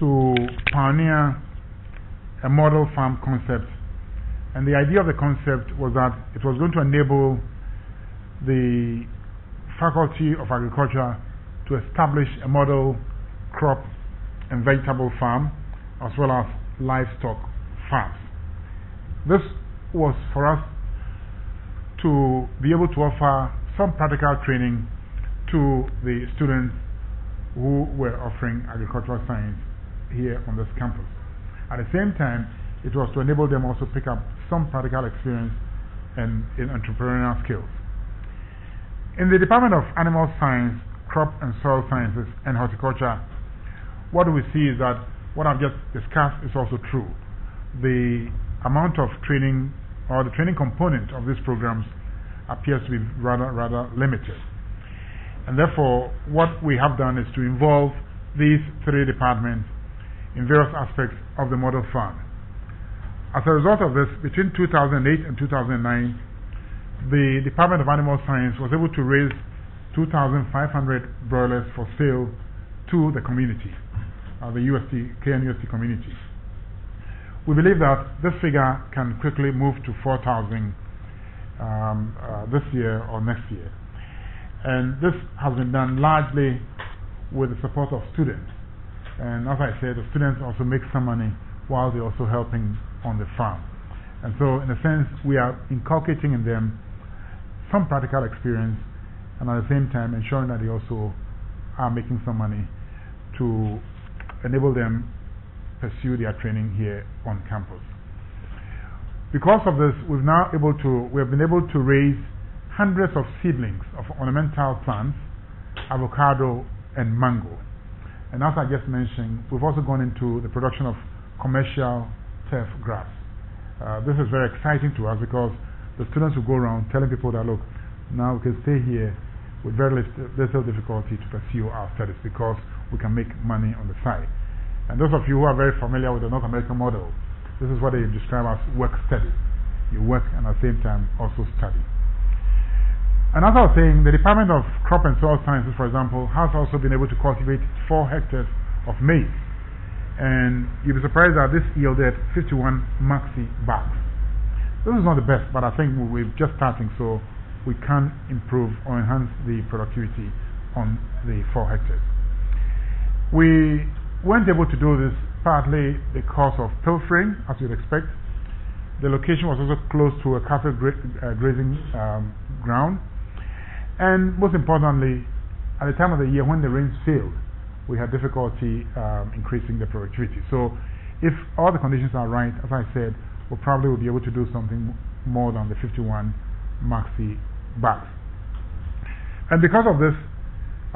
to pioneer a model farm concept. And the idea of the concept was that it was going to enable the Faculty of Agriculture to establish a model crop and vegetable farm as well as livestock farms. This was for us to be able to offer some practical training to the students who were offering agricultural science here on this campus. At the same time, it was to enable them also pick up some practical experience and in entrepreneurial skills. In the Department of Animal Science, Crop and Soil Sciences and Horticulture, what we see is that what I've just discussed is also true. The amount of training or the training component of these programs appears to be rather limited. And therefore, what we have done is to involve these three departments in various aspects of the model farm. As a result of this, between 2008 and 2009, the Department of Animal Science was able to raise 2,500 broilers for sale to the community, the KNUST community. We believe that this figure can quickly move to 4,000 this year or next year. And this has been done largely with the support of students. And as I said, the students also make some money while they're also helping on the farm. And so, in a sense, we are inculcating in them some practical experience and at the same time ensuring that they also are making some money to enable them pursue their training here on campus. Because of this, we have been able to raise hundreds of seedlings of ornamental plants, avocado and mango. And as I just mentioned, we've also gone into the production of commercial turf grass. This is very exciting to us because the students will go around telling people that, look, now we can stay here with very little difficulty to pursue our studies because we can make money on the side. And those of you who are very familiar with the North American model, this is what they describe as work-study. You work and at the same time also study. And as I was saying, the Department of Crop and Soil Sciences, for example, has also been able to cultivate 4 hectares of maize. And you'll be surprised that this yielded 51 maxi bags. This is not the best, but I think we're just starting, so we can improve or enhance the productivity on the 4 hectares. We weren't able to do this partly because of pilfering, as you'd expect. The location was also close to a cattle grazing ground. And most importantly, at the time of the year when the rains failed, we had difficulty increasing the productivity. So if all the conditions are right, as I said, we probably will be able to do something more than the 51 maxi bags. And because of this,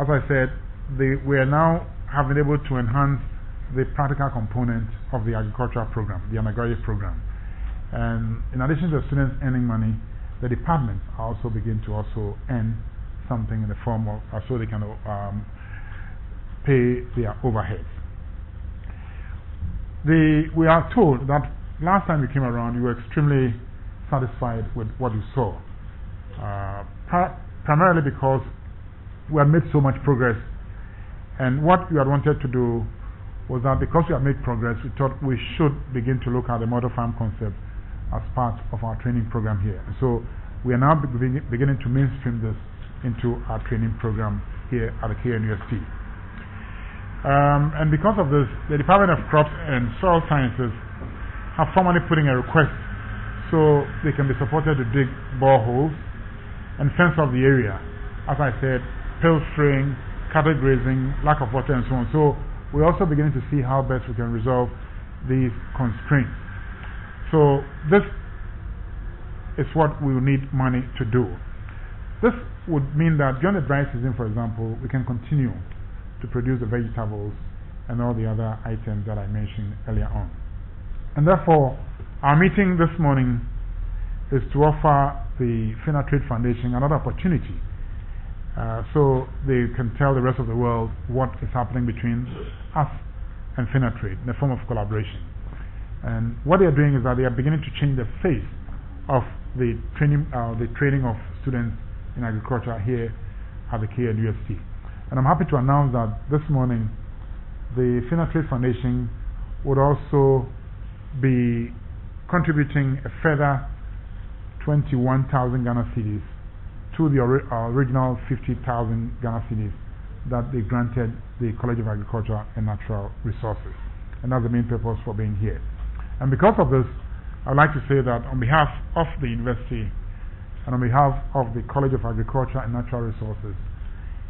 as I said, we are now have been able to enhance the practical component of the agricultural program, the undergraduate program. And in addition to the students earning money, the departments also begin to also earn something in the form of, so they can pay their overheads. We are told that last time you came around, you were extremely satisfied with what you saw. Primarily because we had made so much progress. And what we had wanted to do was that because we have made progress, we thought we should begin to look at the model farm concept as part of our training program here. So we are now beginning to mainstream this into our training program here at the KNUST. And because of this, the Department of Crops and Soil Sciences have formally put in a request so they can be supported to dig boreholes and fence off the area. As I said, pilfering, cattle grazing, lack of water and so on. So we're also beginning to see how best we can resolve these constraints. So this is what we will need money to do. This would mean that during the dry season, for example, we can continue to produce the vegetables and all the other items that I mentioned earlier on. And therefore, our meeting this morning is to offer the FinaTrade Foundation another opportunity so they can tell the rest of the world what is happening between us and FinaTrade in the form of collaboration. And what they are doing is that they are beginning to change the face of the training of students in agriculture here at the KNUST. And I'm happy to announce that this morning the FinaTrade Foundation would also be contributing a further 21,000 Ghana cedis to the original 50,000 Ghana cedis that they granted the College of Agriculture and Natural Resources. And that's the main purpose for being here. And because of this, I'd like to say that on behalf of the university and on behalf of the College of Agriculture and Natural Resources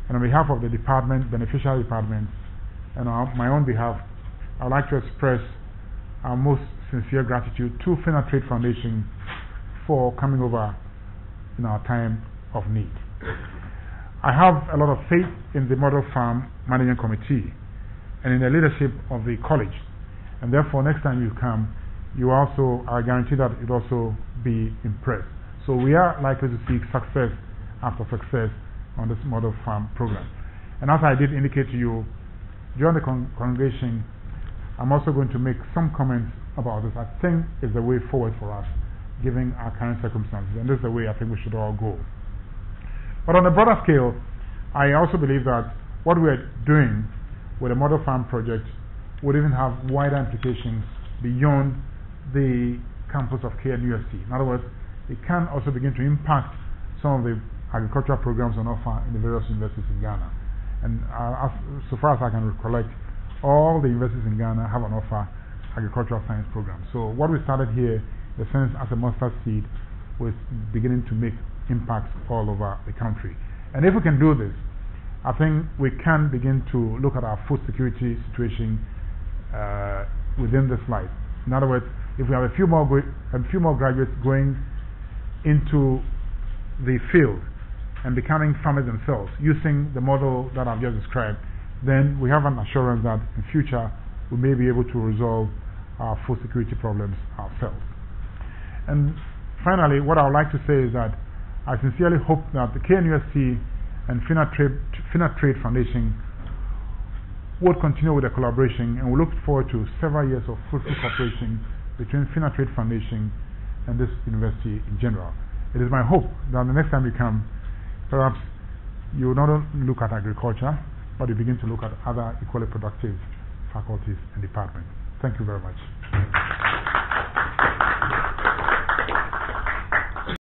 and on behalf of the department, beneficiary department, and on my own behalf, I'd like to express our most sincere gratitude to FinaTrade Foundation for coming over in our time of need. I have a lot of faith in the Model Farm Management Committee and in the leadership of the college, and therefore next time you come, you also are guaranteed that it will also be impressed. So we are likely to see success after success on this Model Farm program. And as I did indicate to you during the congregation, I'm also going to make some comments about this. I think is the way forward for us, given our current circumstances, and this is the way I think we should all go. But on a broader scale, I also believe that what we're doing with the Model Farm project would even have wider implications beyond the campus of KNUST. In other words, it can also begin to impact some of the agricultural programs on offer in the various universities in Ghana. And so far as I can recollect, all the universities in Ghana have on offer agricultural science programs. So what we started here, in a sense, as a mustard seed, was beginning to make impacts all over the country. And if we can do this, I think we can begin to look at our food security situation within this life. In other words, if we have a few more graduates going into the field and becoming farmers themselves, using the model that I've just described, then we have an assurance that in future we may be able to resolve our food security problems ourselves. And finally, what I would like to say is that I sincerely hope that the KNUST and FinaTrade Foundation would continue with the collaboration, and we look forward to several years of fruitful cooperation between FinaTrade Foundation and this university in general. It is my hope that the next time you come, perhaps you will not only look at agriculture, but you begin to look at other equally productive faculties and departments. Thank you very much.